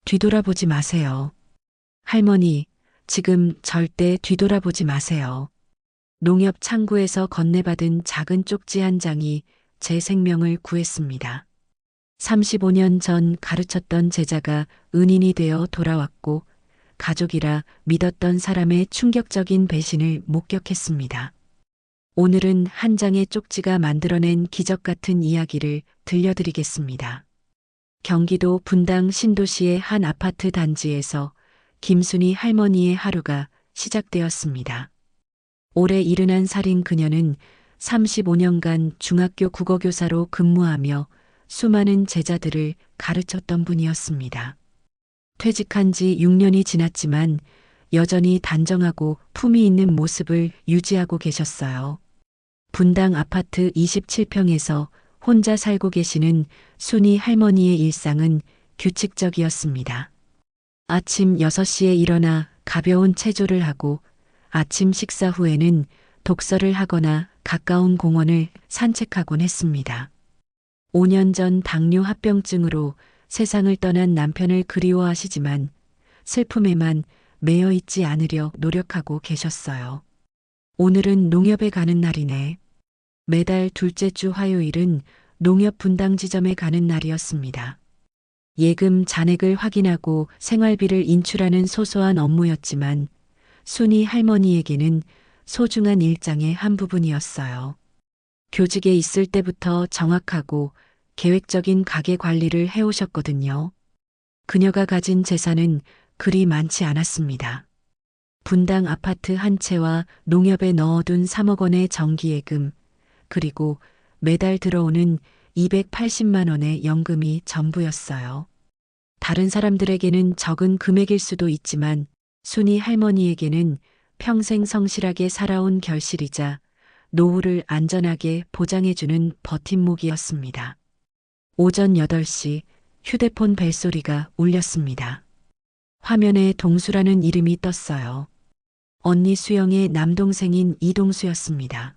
뒤돌아보지 마세요. 할머니, 지금 절대 뒤돌아보지 마세요. 농협 창구에서 건네받은 작은 쪽지 한 장이 제 생명을 구했습니다. 35년 전 가르쳤던 제자가 은인이 되어 돌아왔고 가족이라 믿었던 사람의 충격적인 배신을 목격했습니다. 오늘은 한 장의 쪽지가 만들어낸 기적 같은 이야기를 들려드리겠습니다. 경기도 분당 신도시의 한 아파트 단지에서 김순희 할머니의 하루가 시작되었습니다. 올해 71살인 그녀는 35년간 중학교 국어교사로 근무하며 수많은 제자들을 가르쳤던 분이었습니다. 퇴직한 지 6년이 지났지만 여전히 단정하고 품위 있는 모습을 유지하고 계셨어요. 분당 아파트 27평에서 혼자 살고 계시는 순희 할머니의 일상은 규칙적이었습니다. 아침 6시에 일어나 가벼운 체조를 하고 아침 식사 후에는 독서를 하거나 가까운 공원을 산책하곤 했습니다. 5년 전 당뇨 합병증으로 세상을 떠난 남편을 그리워하시지만 슬픔에만 매여 있지 않으려 노력하고 계셨어요. 오늘은 농협에 가는 날이네. 매달 둘째 주 화요일은 농협 분당 지점에 가는 날이었습니다. 예금 잔액을 확인하고 생활비를 인출하는 소소한 업무였지만 순희 할머니에게는 소중한 일장의 한 부분이었어요. 교직에 있을 때부터 정확하고 계획적인 가계 관리를 해오셨거든요. 그녀가 가진 재산은 그리 많지 않았습니다. 분당 아파트 한 채와 농협에 넣어둔 3억 원의 정기예금, 그리고 매달 들어오는 280만 원의 연금이 전부였어요. 다른 사람들에게는 적은 금액일 수도 있지만 순희 할머니에게는 평생 성실하게 살아온 결실이자 노후를 안전하게 보장해주는 버팀목이었습니다. 오전 8시 휴대폰 벨소리가 울렸습니다. 화면에 동수라는 이름이 떴어요. 언니 수영의 남동생인 이동수였습니다.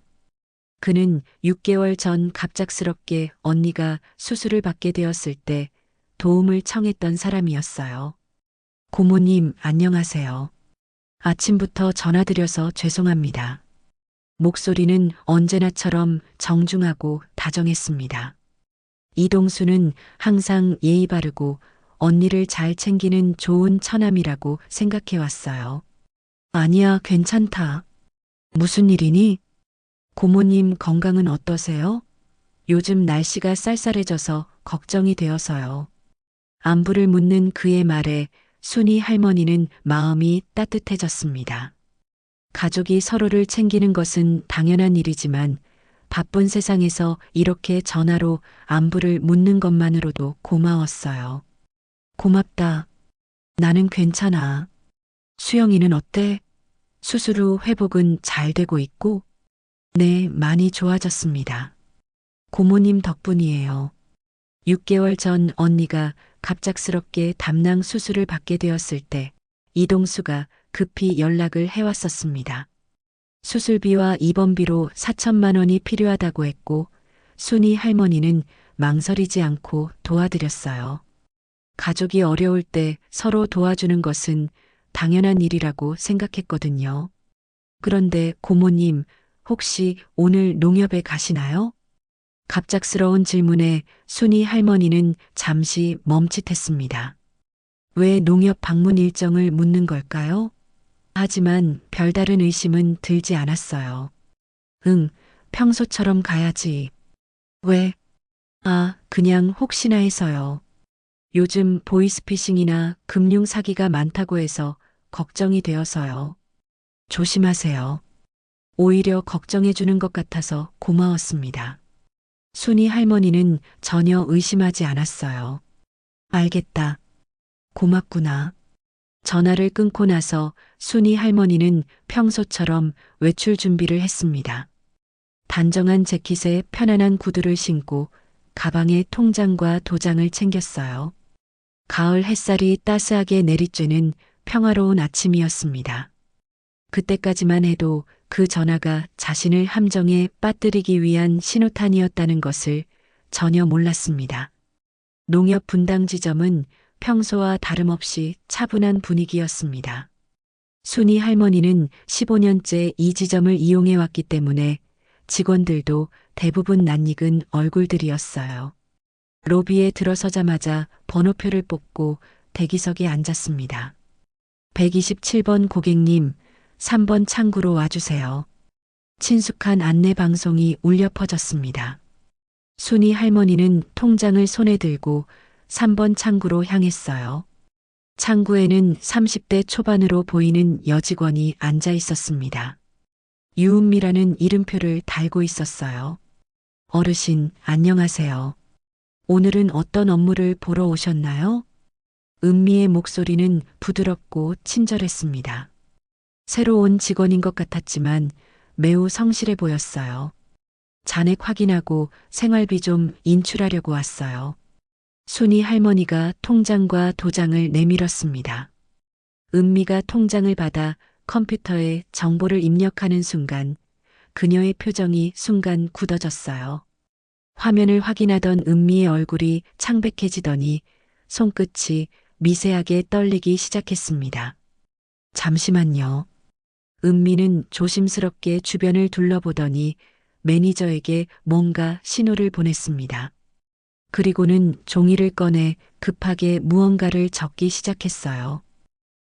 그는 6개월 전 갑작스럽게 언니가 수술을 받게 되었을 때 도움을 청했던 사람이었어요. 고모님, 안녕하세요. 아침부터 전화드려서 죄송합니다. 목소리는 언제나처럼 정중하고 다정했습니다. 이동수는 항상 예의 바르고 언니를 잘 챙기는 좋은 처남이라고 생각해왔어요. 아니야, 괜찮다. 무슨 일이니? 고모님 건강은 어떠세요? 요즘 날씨가 쌀쌀해져서 걱정이 되어서요. 안부를 묻는 그의 말에 순희 할머니는 마음이 따뜻해졌습니다. 가족이 서로를 챙기는 것은 당연한 일이지만 바쁜 세상에서 이렇게 전화로 안부를 묻는 것만으로도 고마웠어요. 고맙다. 나는 괜찮아. 수영이는 어때? 수술 후 회복은 잘 되고 있고? 네, 많이 좋아졌습니다. 고모님 덕분이에요. 6개월 전 언니가 갑작스럽게 담낭 수술을 받게 되었을 때 이동수가 급히 연락을 해왔었습니다. 수술비와 입원비로 4천만 원이 필요하다고 했고 순희 할머니는 망설이지 않고 도와드렸어요. 가족이 어려울 때 서로 도와주는 것은 당연한 일이라고 생각했거든요. 그런데 고모님, 혹시 오늘 농협에 가시나요? 갑작스러운 질문에 순희 할머니는 잠시 멈칫했습니다. 왜 농협 방문 일정을 묻는 걸까요? 하지만 별다른 의심은 들지 않았어요. 응, 평소처럼 가야지. 왜? 아, 그냥 혹시나 해서요. 요즘 보이스피싱이나 금융 사기가 많다고 해서 걱정이 되어서요. 조심하세요. 오히려 걱정해 주는 것 같아서 고마웠습니다. 순희 할머니는 전혀 의심하지 않았어요. 알겠다. 고맙구나. 전화를 끊고 나서 순희 할머니는 평소처럼 외출 준비를 했습니다. 단정한 재킷에 편안한 구두를 신고 가방에 통장과 도장을 챙겼어요. 가을 햇살이 따스하게 내리쬐는 평화로운 아침이었습니다. 그때까지만 해도 그 전화가 자신을 함정에 빠뜨리기 위한 신호탄이었다는 것을 전혀 몰랐습니다. 농협 분당 지점은 평소와 다름없이 차분한 분위기였습니다. 순이 할머니는 15년째 이 지점을 이용해 왔기 때문에 직원들도 대부분 낯익은 얼굴들이었어요. 로비에 들어서자마자 번호표를 뽑고 대기석에 앉았습니다. 127번 고객님, 3번 창구로 와주세요. 친숙한 안내 방송이 울려 퍼졌습니다. 순이 할머니는 통장을 손에 들고 3번 창구로 향했어요. 창구에는 30대 초반으로 보이는 여직원이 앉아 있었습니다. 유은미라는 이름표를 달고 있었어요. 어르신, 안녕하세요. 오늘은 어떤 업무를 보러 오셨나요? 은미의 목소리는 부드럽고 친절했습니다. 새로 온 직원인 것 같았지만 매우 성실해 보였어요. 잔액 확인하고 생활비 좀 인출하려고 왔어요. 순이 할머니가 통장과 도장을 내밀었습니다. 은미가 통장을 받아 컴퓨터에 정보를 입력하는 순간 그녀의 표정이 순간 굳어졌어요. 화면을 확인하던 은미의 얼굴이 창백해지더니 손끝이 미세하게 떨리기 시작했습니다. 잠시만요. 은미는 조심스럽게 주변을 둘러보더니 매니저에게 뭔가 신호를 보냈습니다. 그리고는 종이를 꺼내 급하게 무언가를 적기 시작했어요.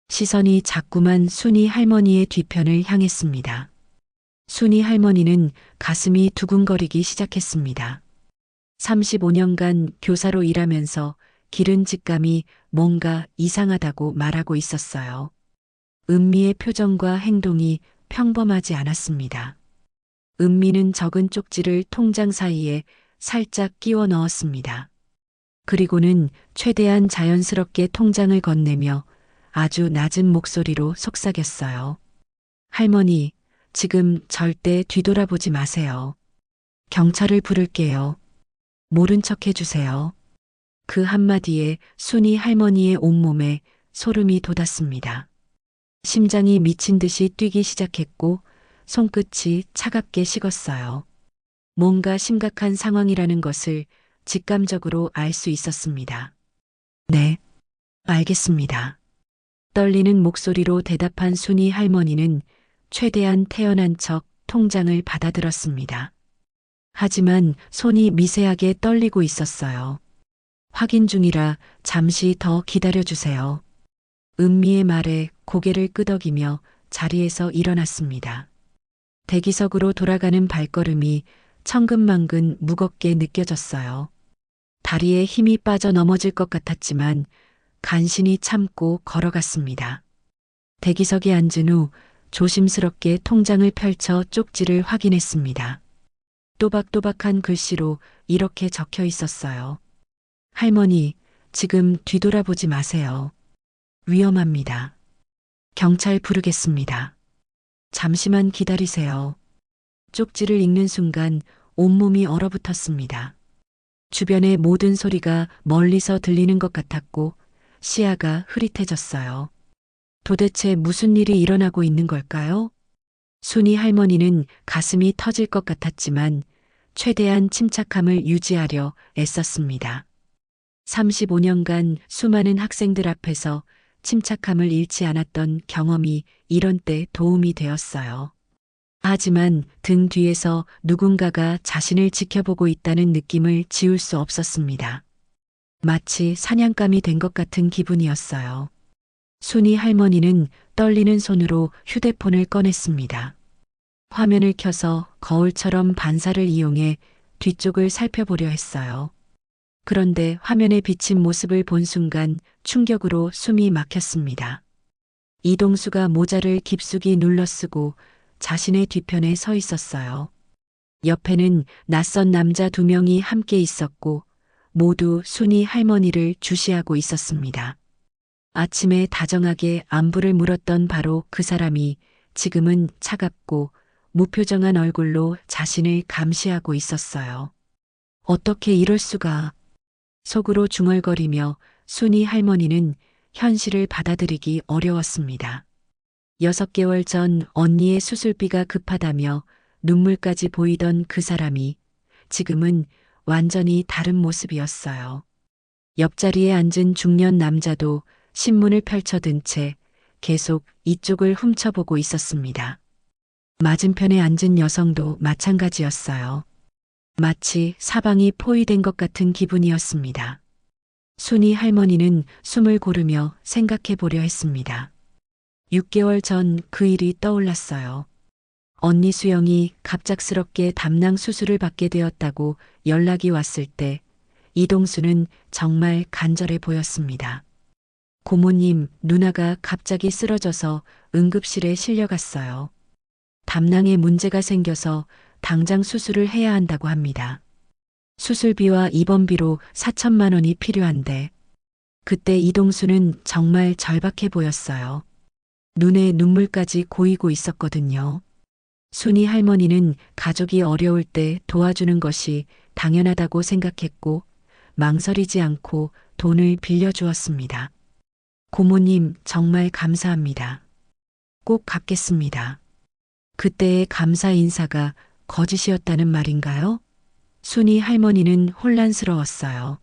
시선이 자꾸만 순이 할머니의 뒤편을 향했습니다. 순이 할머니는 가슴이 두근거리기 시작했습니다. 35년간 교사로 일하면서 기른 직감이 뭔가 이상하다고 말하고 있었어요. 은미의 표정과 행동이 평범하지 않았습니다. 은미는 적은 쪽지를 통장 사이에 살짝 끼워 넣었습니다. 그리고는 최대한 자연스럽게 통장을 건네며 아주 낮은 목소리로 속삭였어요. 할머니, 지금 절대 뒤돌아보지 마세요. 경찰을 부를게요. 모른 척 해주세요. 그 한마디에 순이 할머니의 온몸에 소름이 돋았습니다. 심장이 미친 듯이 뛰기 시작했고 손끝이 차갑게 식었어요. 뭔가 심각한 상황이라는 것을 직감적으로 알 수 있었습니다. 네, 알겠습니다. 떨리는 목소리로 대답한 순이 할머니는 최대한 태연한 척 통장을 받아들었습니다. 하지만 손이 미세하게 떨리고 있었어요. 확인 중이라 잠시 더 기다려주세요. 은미의 말에 고개를 끄덕이며 자리에서 일어났습니다. 대기석으로 돌아가는 발걸음이 천근만근 무겁게 느껴졌어요. 다리에 힘이 빠져 넘어질 것 같았지만 간신히 참고 걸어갔습니다. 대기석에 앉은 후 조심스럽게 통장을 펼쳐 쪽지를 확인했습니다. 또박또박한 글씨로 이렇게 적혀 있었어요. 할머니, 지금 뒤돌아보지 마세요. 위험합니다. 경찰 부르겠습니다. 잠시만 기다리세요. 쪽지를 읽는 순간 온몸이 얼어붙었습니다. 주변의 모든 소리가 멀리서 들리는 것 같았고 시야가 흐릿해졌어요. 도대체 무슨 일이 일어나고 있는 걸까요? 순이 할머니는 가슴이 터질 것 같았지만 최대한 침착함을 유지하려 애썼습니다. 35년간 수많은 학생들 앞에서 침착함을 잃지 않았던 경험이 이런 때 도움이 되었어요. 하지만 등 뒤에서 누군가가 자신을 지켜보고 있다는 느낌을 지울 수 없었습니다. 마치 사냥감이 된 것 같은 기분이었어요. 순이 할머니는 떨리는 손으로 휴대폰을 꺼냈습니다. 화면을 켜서 거울처럼 반사를 이용해 뒤쪽을 살펴보려 했어요. 그런데 화면에 비친 모습을 본 순간 충격으로 숨이 막혔습니다. 이동수가 모자를 깊숙이 눌러쓰고 자신의 뒤편에 서 있었어요. 옆에는 낯선 남자 2명이 함께 있었고 모두 순이 할머니를 주시하고 있었습니다. 아침에 다정하게 안부를 물었던 바로 그 사람이 지금은 차갑고 무표정한 얼굴로 자신을 감시하고 있었어요. 어떻게 이럴 수가. 속으로 중얼거리며 순이 할머니는 현실을 받아들이기 어려웠습니다. 6개월 전 언니의 수술비가 급하다며 눈물까지 보이던 그 사람이 지금은 완전히 다른 모습이었어요. 옆자리에 앉은 중년 남자도 신문을 펼쳐든 채 계속 이쪽을 훔쳐보고 있었습니다. 맞은편에 앉은 여성도 마찬가지였어요. 마치 사방이 포위된 것 같은 기분이었습니다. 순이 할머니는 숨을 고르며 생각해 보려 했습니다. 6개월 전 그 일이 떠올랐어요. 언니 수영이 갑작스럽게 담낭 수술을 받게 되었다고 연락이 왔을 때 이동수는 정말 간절해 보였습니다. 고모님, 누나가 갑자기 쓰러져서 응급실에 실려갔어요. 담낭에 문제가 생겨서 당장 수술을 해야 한다고 합니다. 수술비와 입원비로 4천만 원이 필요한데 그때 이동수는 정말 절박해 보였어요. 눈에 눈물까지 고이고 있었거든요. 순이 할머니는 가족이 어려울 때 도와주는 것이 당연하다고 생각했고 망설이지 않고 돈을 빌려주었습니다. 고모님 정말 감사합니다. 꼭 갚겠습니다. 그때의 감사 인사가 거짓이었다는 말인가요? 순이 할머니는 혼란스러웠어요.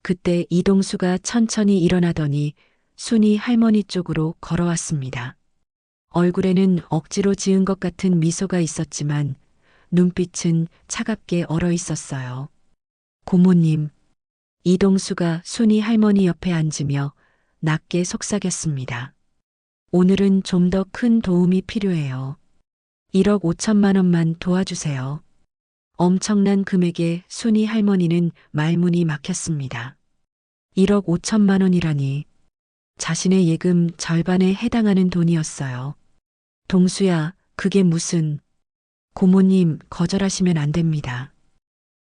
그때 이동수가 천천히 일어나더니 순이 할머니 쪽으로 걸어왔습니다. 얼굴에는 억지로 지은 것 같은 미소가 있었지만 눈빛은 차갑게 얼어 있었어요. 고모님, 이동수가 순이 할머니 옆에 앉으며 낮게 속삭였습니다. 오늘은 좀 더 큰 도움이 필요해요. 1억 5천만 원만 도와주세요. 엄청난 금액에 순이 할머니는 말문이 막혔습니다. 1억 5천만 원이라니 자신의 예금 절반에 해당하는 돈이었어요. 동수야, 그게 무슨... 고모님, 거절하시면 안 됩니다.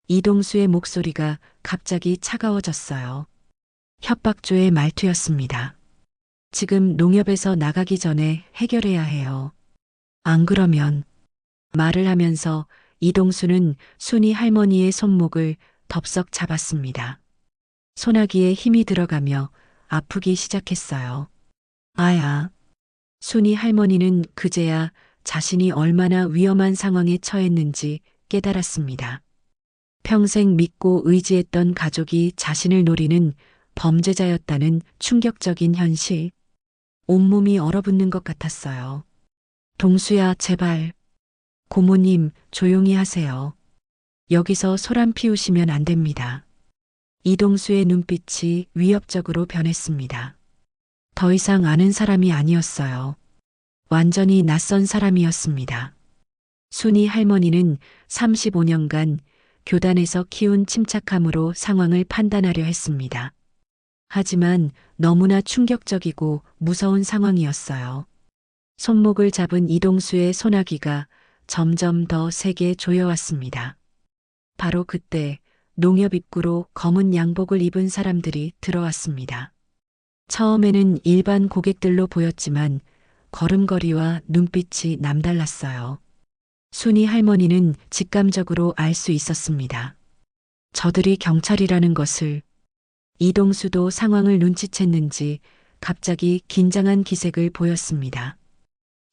이동수의 목소리가 갑자기 차가워졌어요. 협박조의 말투였습니다. 지금 농협에서 나가기 전에 해결해야 해요. 안 그러면... 말을 하면서 이동수는 순이 할머니의 손목을 덥석 잡았습니다. 소나기에 힘이 들어가며 아프기 시작했어요. 아야. 순이 할머니는 그제야 자신이 얼마나 위험한 상황에 처했는지 깨달았습니다. 평생 믿고 의지했던 가족이 자신을 노리는 범죄자였다는 충격적인 현실. 온몸이 얼어붙는 것 같았어요. 동수야, 제발. 고모님, 조용히 하세요. 여기서 소란 피우시면 안 됩니다. 이동수의 눈빛이 위협적으로 변했습니다. 더 이상 아는 사람이 아니었어요. 완전히 낯선 사람이었습니다. 순이 할머니는 35년간 교단에서 키운 침착함으로 상황을 판단하려 했습니다. 하지만 너무나 충격적이고 무서운 상황이었어요. 손목을 잡은 이동수의 소나기가 점점 더 세게 조여왔습니다. 바로 그때 농협 입구로 검은 양복을 입은 사람들이 들어왔습니다. 처음에는 일반 고객들로 보였지만 걸음걸이와 눈빛이 남달랐어요. 순이 할머니는 직감적으로 알 수 있었습니다. 저들이 경찰이라는 것을. 이동수도 상황을 눈치챘는지 갑자기 긴장한 기색을 보였습니다.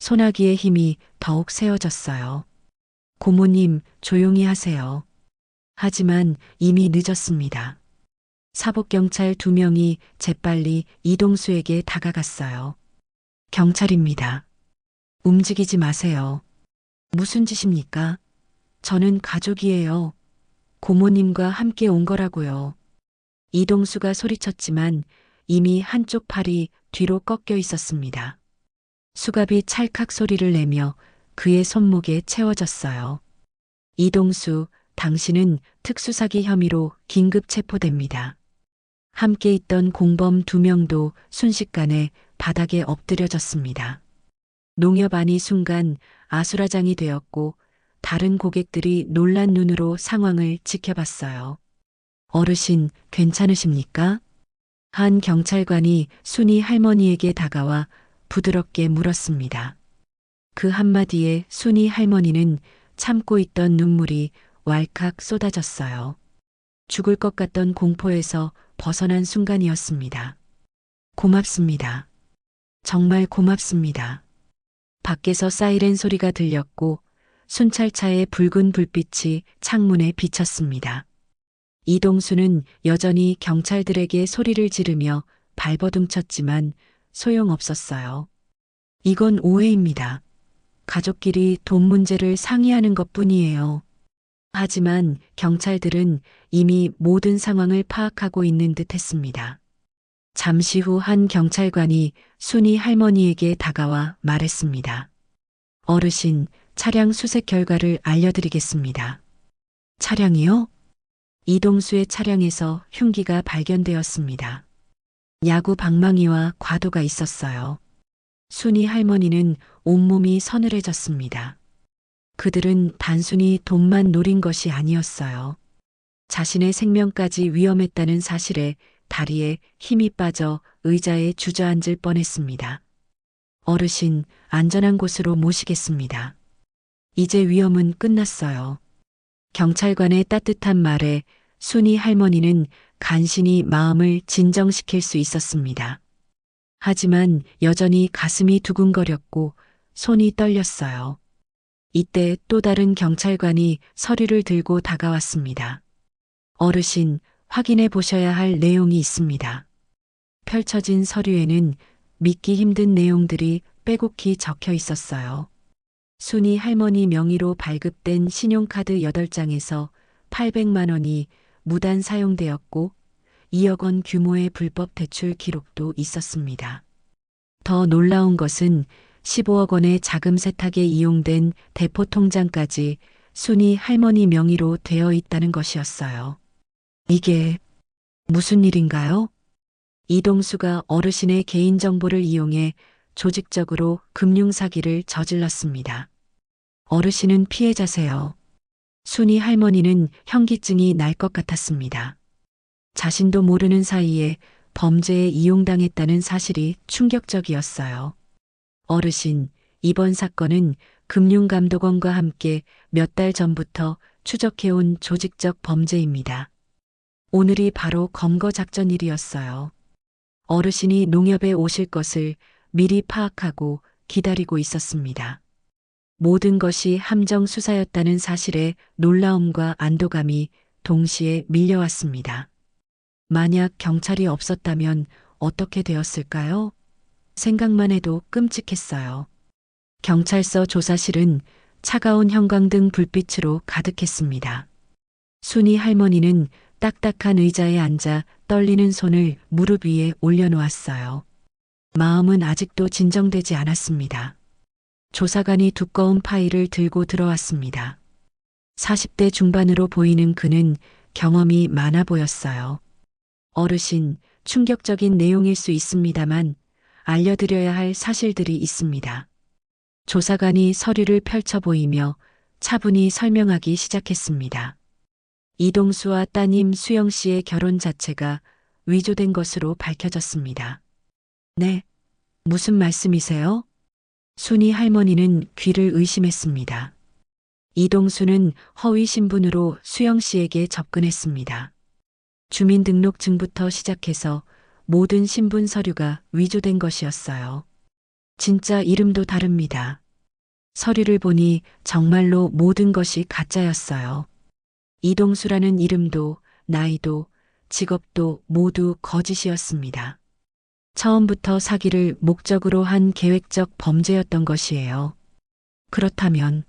소나기의 힘이 더욱 세워졌어요. 고모님, 조용히 하세요. 하지만 이미 늦었습니다. 사복경찰 2명이 재빨리 이동수에게 다가갔어요. 경찰입니다. 움직이지 마세요. 무슨 짓입니까? 저는 가족이에요. 고모님과 함께 온 거라고요. 이동수가 소리쳤지만 이미 한쪽 팔이 뒤로 꺾여 있었습니다. 수갑이 찰칵 소리를 내며 그의 손목에 채워졌어요. 이동수, 당신은 특수사기 혐의로 긴급 체포됩니다. 함께 있던 공범 2명도 순식간에 바닥에 엎드려졌습니다. 농협 안이 순간 아수라장이 되었고 다른 고객들이 놀란 눈으로 상황을 지켜봤어요. 어르신, 괜찮으십니까? 한 경찰관이 순이 할머니에게 다가와 부드럽게 물었습니다. 그 한마디에 순이 할머니는 참고 있던 눈물이 왈칵 쏟아졌어요. 죽을 것 같던 공포에서 벗어난 순간이었습니다. 고맙습니다. 정말 고맙습니다. 밖에서 사이렌 소리가 들렸고 순찰차의 붉은 불빛이 창문에 비쳤습니다. 이동수는 여전히 경찰들에게 소리를 지르며 발버둥쳤지만 소용없었어요. 이건 오해입니다. 가족끼리 돈 문제를 상의하는 것뿐이에요. 하지만 경찰들은 이미 모든 상황을 파악하고 있는 듯 했습니다. 잠시 후 한 경찰관이 순이 할머니에게 다가와 말했습니다. 어르신, 차량 수색 결과를 알려드리겠습니다. 차량이요? 이동수의 차량에서 흉기가 발견되었습니다. 야구 방망이와 과도가 있었어요. 순이 할머니는 온몸이 서늘해졌습니다. 그들은 단순히 돈만 노린 것이 아니었어요. 자신의 생명까지 위험했다는 사실에 다리에 힘이 빠져 의자에 주저앉을 뻔했습니다. 어르신, 안전한 곳으로 모시겠습니다. 이제 위험은 끝났어요. 경찰관의 따뜻한 말에 순이 할머니는 간신히 마음을 진정시킬 수 있었습니다. 하지만 여전히 가슴이 두근거렸고 손이 떨렸어요. 이때 또 다른 경찰관이 서류를 들고 다가왔습니다. 어르신, 확인해 보셔야 할 내용이 있습니다. 펼쳐진 서류에는 믿기 힘든 내용들이 빼곡히 적혀 있었어요. 순이 할머니 명의로 발급된 신용카드 8장에서 800만 원이 무단 사용되었고 2억 원 규모의 불법 대출 기록도 있었습니다. 더 놀라운 것은 15억 원의 자금 세탁에 이용된 대포 통장까지 순이 할머니 명의로 되어 있다는 것이었어요. 이게 무슨 일인가요? 이동수가 어르신의 개인정보를 이용해 조직적으로 금융사기를 저질렀습니다. 어르신은 피해자세요. 순이 할머니는 현기증이 날 것 같았습니다. 자신도 모르는 사이에 범죄에 이용당했다는 사실이 충격적이었어요. 어르신, 이번 사건은 금융감독원과 함께 몇 달 전부터 추적해온 조직적 범죄입니다. 오늘이 바로 검거작전일이었어요. 어르신이 농협에 오실 것을 미리 파악하고 기다리고 있었습니다. 모든 것이 함정 수사였다는 사실에 놀라움과 안도감이 동시에 밀려왔습니다. 만약 경찰이 없었다면 어떻게 되었을까요? 생각만 해도 끔찍했어요. 경찰서 조사실은 차가운 형광등 불빛으로 가득했습니다. 순이 할머니는 딱딱한 의자에 앉아 떨리는 손을 무릎 위에 올려놓았어요. 마음은 아직도 진정되지 않았습니다. 조사관이 두꺼운 파일을 들고 들어왔습니다. 40대 중반으로 보이는 그는 경험이 많아 보였어요. 어르신, 충격적인 내용일 수 있습니다만 알려드려야 할 사실들이 있습니다. 조사관이 서류를 펼쳐 보이며 차분히 설명하기 시작했습니다. 이동수와 따님 수영 씨의 결혼 자체가 위조된 것으로 밝혀졌습니다. 네, 무슨 말씀이세요? 순이 할머니는 귀를 의심했습니다. 이동수는 허위 신분으로 수영 씨에게 접근했습니다. 주민등록증부터 시작해서 모든 신분 서류가 위조된 것이었어요. 진짜 이름도 다릅니다. 서류를 보니 정말로 모든 것이 가짜였어요. 이동수라는 이름도 나이도 직업도 모두 거짓이었습니다. 처음부터 사기를 목적으로 한 계획적 범죄였던 것이에요. 그렇다면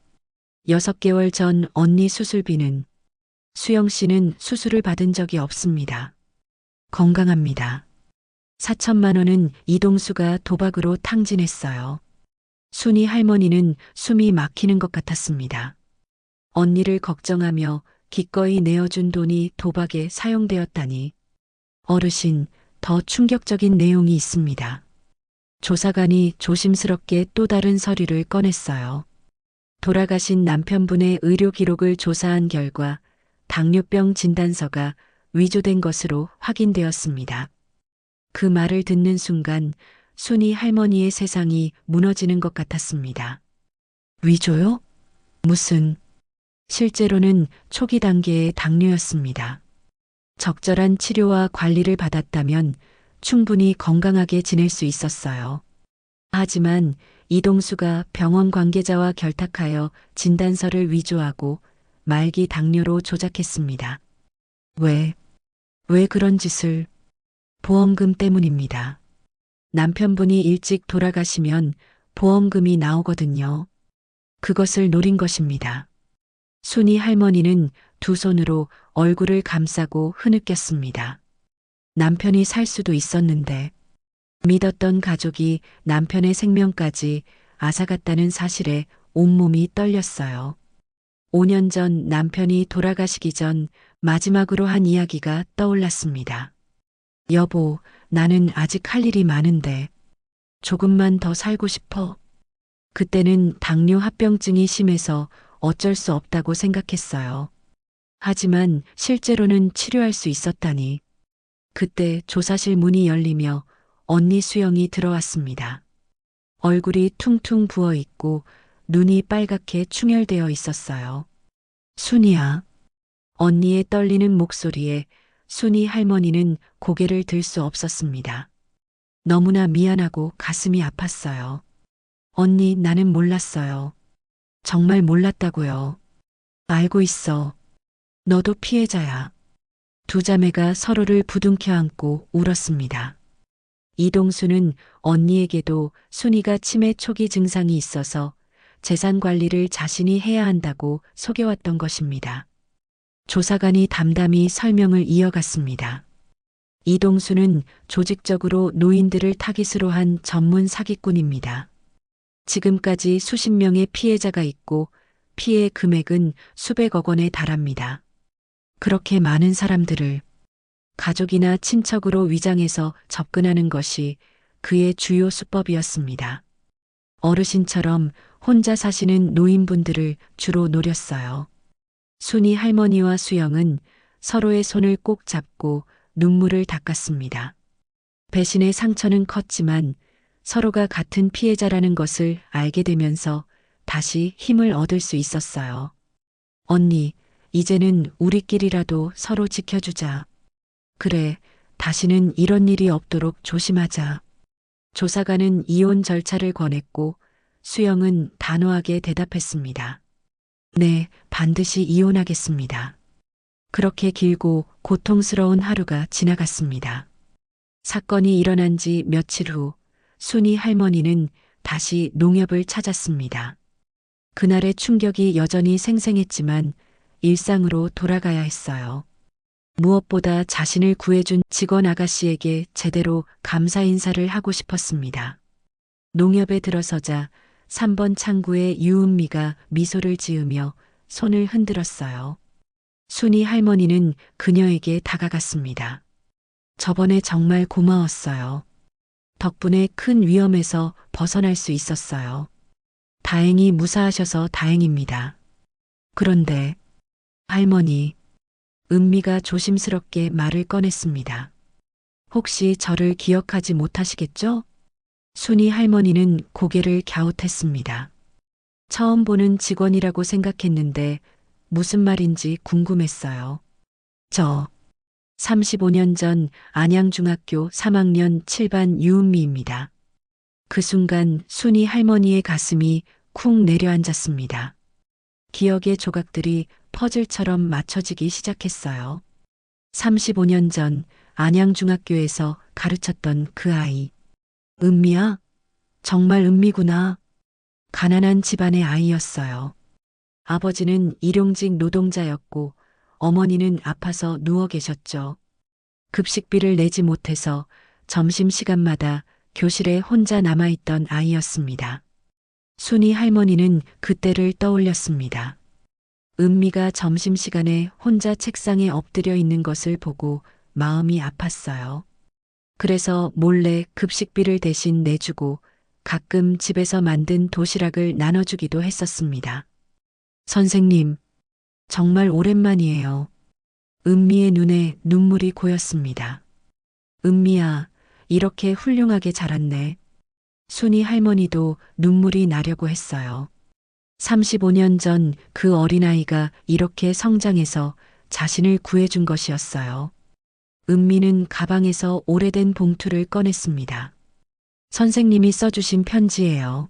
6개월 전 언니 수술비는 수영 씨는 수술을 받은 적이 없습니다. 건강합니다. 4천만 원은 이동수가 도박으로 탕진했어요. 순이 할머니는 숨이 막히는 것 같았습니다. 언니를 걱정하며 기꺼이 내어준 돈이 도박에 사용되었다니. 어르신, 더 충격적인 내용이 있습니다. 조사관이 조심스럽게 또 다른 서류를 꺼냈어요. 돌아가신 남편분의 의료 기록을 조사한 결과 당뇨병 진단서가 위조된 것으로 확인되었습니다. 그 말을 듣는 순간 순이 할머니의 세상이 무너지는 것 같았습니다. 위조요? 무슨? 실제로는 초기 단계의 당뇨였습니다. 적절한 치료와 관리를 받았다면 충분히 건강하게 지낼 수 있었어요. 하지만 이동수가 병원 관계자와 결탁하여 진단서를 위조하고 말기 당뇨로 조작했습니다. 왜, 왜 그런 짓을? 보험금 때문입니다. 남편분이 일찍 돌아가시면 보험금이 나오거든요. 그것을 노린 것입니다. 순이 할머니는 두 손으로 얼굴을 감싸고 흐느꼈습니다. 남편이 살 수도 있었는데 믿었던 가족이 남편의 생명까지 앗아갔다는 사실에 온몸이 떨렸어요. 5년 전 남편이 돌아가시기 전 마지막으로 한 이야기가 떠올랐습니다. 여보, 나는 아직 할 일이 많은데 조금만 더 살고 싶어. 그때는 당뇨 합병증이 심해서 어쩔 수 없다고 생각했어요. 하지만 실제로는 치료할 수 있었다니. 그때 조사실 문이 열리며 언니 수영이 들어왔습니다. 얼굴이 퉁퉁 부어 있고 눈이 빨갛게 충혈되어 있었어요. 순이야. 언니의 떨리는 목소리에 순이 할머니는 고개를 들 수 없었습니다. 너무나 미안하고 가슴이 아팠어요. 언니, 나는 몰랐어요. 정말 몰랐다고요. 알고 있어. 너도 피해자야. 두 자매가 서로를 부둥켜 안고 울었습니다. 이동수는 언니에게도 순이가 치매 초기 증상이 있어서 재산 관리를 자신이 해야 한다고 속여왔던 것입니다. 조사관이 담담히 설명을 이어갔습니다. 이동수는 조직적으로 노인들을 타깃으로 한 전문 사기꾼입니다. 지금까지 수십 명의 피해자가 있고 피해 금액은 수백억 원에 달합니다. 그렇게 많은 사람들을 가족이나 친척으로 위장해서 접근하는 것이 그의 주요 수법이었습니다. 어르신처럼 혼자 사시는 노인분들을 주로 노렸어요. 순이 할머니와 수영은 서로의 손을 꼭 잡고 눈물을 닦았습니다. 배신의 상처는 컸지만 서로가 같은 피해자라는 것을 알게 되면서 다시 힘을 얻을 수 있었어요. 언니, 이제는 우리끼리라도 서로 지켜주자. 그래, 다시는 이런 일이 없도록 조심하자. 조사관은 이혼 절차를 권했고 수영은 단호하게 대답했습니다. 네, 반드시 이혼하겠습니다. 그렇게 길고 고통스러운 하루가 지나갔습니다. 사건이 일어난 지 며칠 후 순이 할머니는 다시 농협을 찾았습니다. 그날의 충격이 여전히 생생했지만 일상으로 돌아가야 했어요. 무엇보다 자신을 구해준 직원 아가씨에게 제대로 감사 인사를 하고 싶었습니다. 농협에 들어서자 3번 창구에 유은미가 미소를 지으며 손을 흔들었어요. 순이 할머니는 그녀에게 다가갔습니다. 저번에 정말 고마웠어요. 덕분에 큰 위험에서 벗어날 수 있었어요. 다행히 무사하셔서 다행입니다. 그런데 할머니, 은미가 조심스럽게 말을 꺼냈습니다. 혹시 저를 기억하지 못하시겠죠? 순이 할머니는 고개를 갸웃했습니다. 처음 보는 직원이라고 생각했는데 무슨 말인지 궁금했어요. 저 35년 전 안양중학교 3학년 7반 유은미입니다. 그 순간 순이 할머니의 가슴이 쿵 내려앉았습니다. 기억의 조각들이 퍼즐처럼 맞춰지기 시작했어요. 35년 전 안양중학교에서 가르쳤던 그 아이. 은미야? 정말 은미구나. 가난한 집안의 아이였어요. 아버지는 일용직 노동자였고 어머니는 아파서 누워 계셨죠. 급식비를 내지 못해서 점심시간마다 교실에 혼자 남아있던 아이였습니다. 순이 할머니는 그때를 떠올렸습니다. 은미가 점심시간에 혼자 책상에 엎드려 있는 것을 보고 마음이 아팠어요. 그래서 몰래 급식비를 대신 내주고 가끔 집에서 만든 도시락을 나눠주기도 했었습니다. 선생님, 정말 오랜만이에요. 은미의 눈에 눈물이 고였습니다. 은미야, 이렇게 훌륭하게 자랐네. 순이 할머니도 눈물이 나려고 했어요. 35년 전 그 어린아이가 이렇게 성장해서 자신을 구해준 것이었어요. 은미는 가방에서 오래된 봉투를 꺼냈습니다. 선생님이 써주신 편지예요.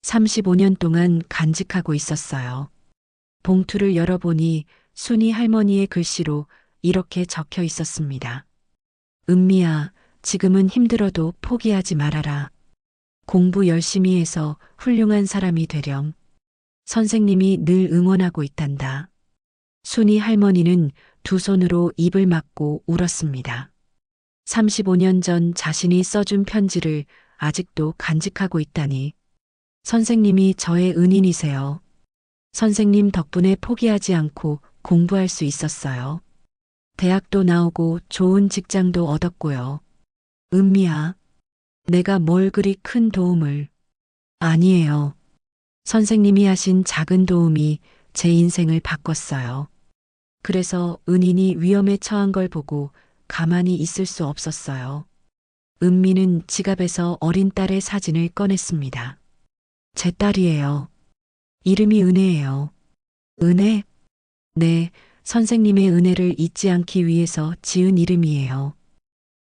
35년 동안 간직하고 있었어요. 봉투를 열어보니 순이 할머니의 글씨로 이렇게 적혀 있었습니다. 은미야, 지금은 힘들어도 포기하지 말아라. 공부 열심히 해서 훌륭한 사람이 되렴. 선생님이 늘 응원하고 있단다. 순이 할머니는 두 손으로 입을 막고 울었습니다. 35년 전 자신이 써준 편지를 아직도 간직하고 있다니. 선생님이 저의 은인이세요. 선생님 덕분에 포기하지 않고 공부할 수 있었어요. 대학도 나오고 좋은 직장도 얻었고요. 은미야, 내가 뭘 그리 큰 도움을. 아니에요. 선생님이 하신 작은 도움이 제 인생을 바꿨어요. 그래서 은인이 위험에 처한 걸 보고 가만히 있을 수 없었어요. 은미는 지갑에서 어린 딸의 사진을 꺼냈습니다. 제 딸이에요. 이름이 은혜예요. 은혜? 네, 선생님의 은혜를 잊지 않기 위해서 지은 이름이에요.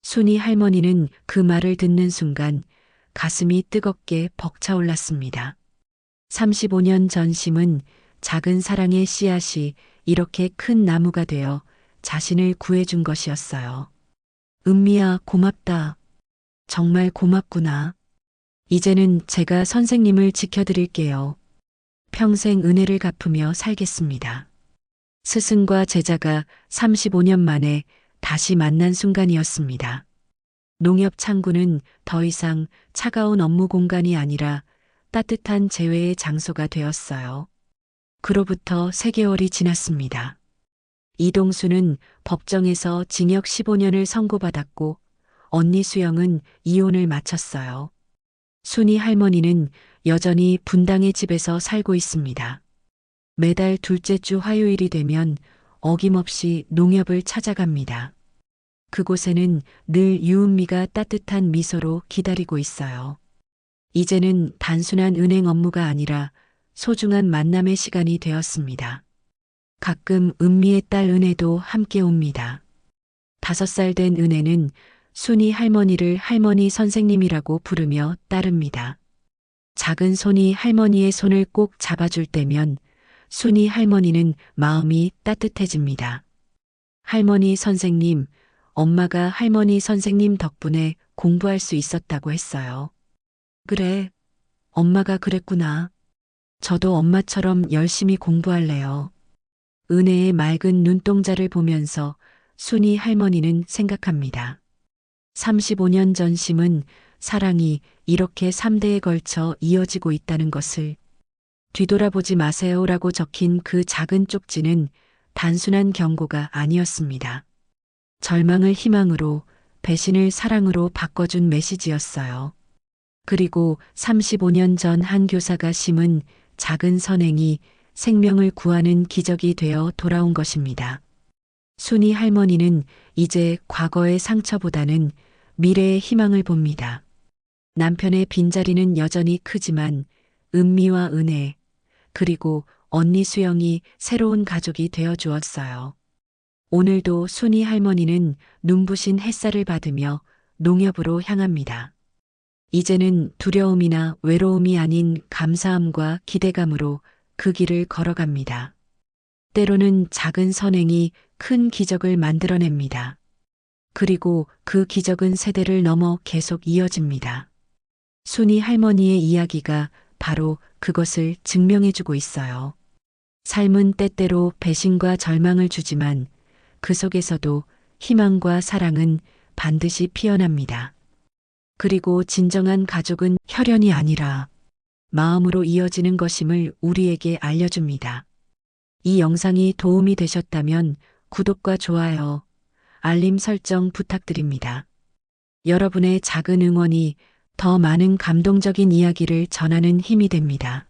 순이 할머니는 그 말을 듣는 순간 가슴이 뜨겁게 벅차올랐습니다. 35년 전 심은 작은 사랑의 씨앗이 이렇게 큰 나무가 되어 자신을 구해준 것이었어요. 은미야, 고맙다. 정말 고맙구나. 이제는 제가 선생님을 지켜드릴게요. 평생 은혜를 갚으며 살겠습니다. 스승과 제자가 35년 만에 다시 만난 순간이었습니다. 농협 창구는 더 이상 차가운 업무 공간이 아니라 따뜻한 재회의 장소가 되었어요. 그로부터 3개월이 지났습니다. 이동수는 법정에서 징역 15년을 선고받았고 언니 수영은 이혼을 마쳤어요. 순이 할머니는 여전히 분당의 집에서 살고 있습니다. 매달 둘째 주 화요일이 되면 어김없이 농협을 찾아갑니다. 그곳에는 늘 유은미가 따뜻한 미소로 기다리고 있어요. 이제는 단순한 은행 업무가 아니라 소중한 만남의 시간이 되었습니다. 가끔 은미의 딸 은혜도 함께 옵니다. 5살 된 은혜는 순이 할머니를 할머니 선생님이라고 부르며 따릅니다. 작은 손이 할머니의 손을 꼭 잡아줄 때면 순이 할머니는 마음이 따뜻해집니다. 할머니 선생님, 엄마가 할머니 선생님 덕분에 공부할 수 있었다고 했어요. 그래, 엄마가 그랬구나. 저도 엄마처럼 열심히 공부할래요. 은혜의 맑은 눈동자를 보면서 순이 할머니는 생각합니다. 35년 전 심은 사랑이 이렇게 3대에 걸쳐 이어지고 있다는 것을. 뒤돌아보지 마세요라고 적힌 그 작은 쪽지는 단순한 경고가 아니었습니다. 절망을 희망으로, 배신을 사랑으로 바꿔준 메시지였어요. 그리고 35년 전 한 교사가 심은 작은 선행이 생명을 구하는 기적이 되어 돌아온 것입니다. 순이 할머니는 이제 과거의 상처보다는 미래의 희망을 봅니다. 남편의 빈자리는 여전히 크지만 은미와 은혜, 그리고 언니 수영이 새로운 가족이 되어 주었어요. 오늘도 순이 할머니는 눈부신 햇살을 받으며 농협으로 향합니다. 이제는 두려움이나 외로움이 아닌 감사함과 기대감으로 그 길을 걸어갑니다. 때로는 작은 선행이 큰 기적을 만들어냅니다. 그리고 그 기적은 세대를 넘어 계속 이어집니다. 순이 할머니의 이야기가 바로 그것을 증명해주고 있어요. 삶은 때때로 배신과 절망을 주지만 그 속에서도 희망과 사랑은 반드시 피어납니다. 그리고 진정한 가족은 혈연이 아니라 마음으로 이어지는 것임을 우리에게 알려줍니다. 이 영상이 도움이 되셨다면 구독과 좋아요, 알림 설정 부탁드립니다. 여러분의 작은 응원이 더 많은 감동적인 이야기를 전하는 힘이 됩니다.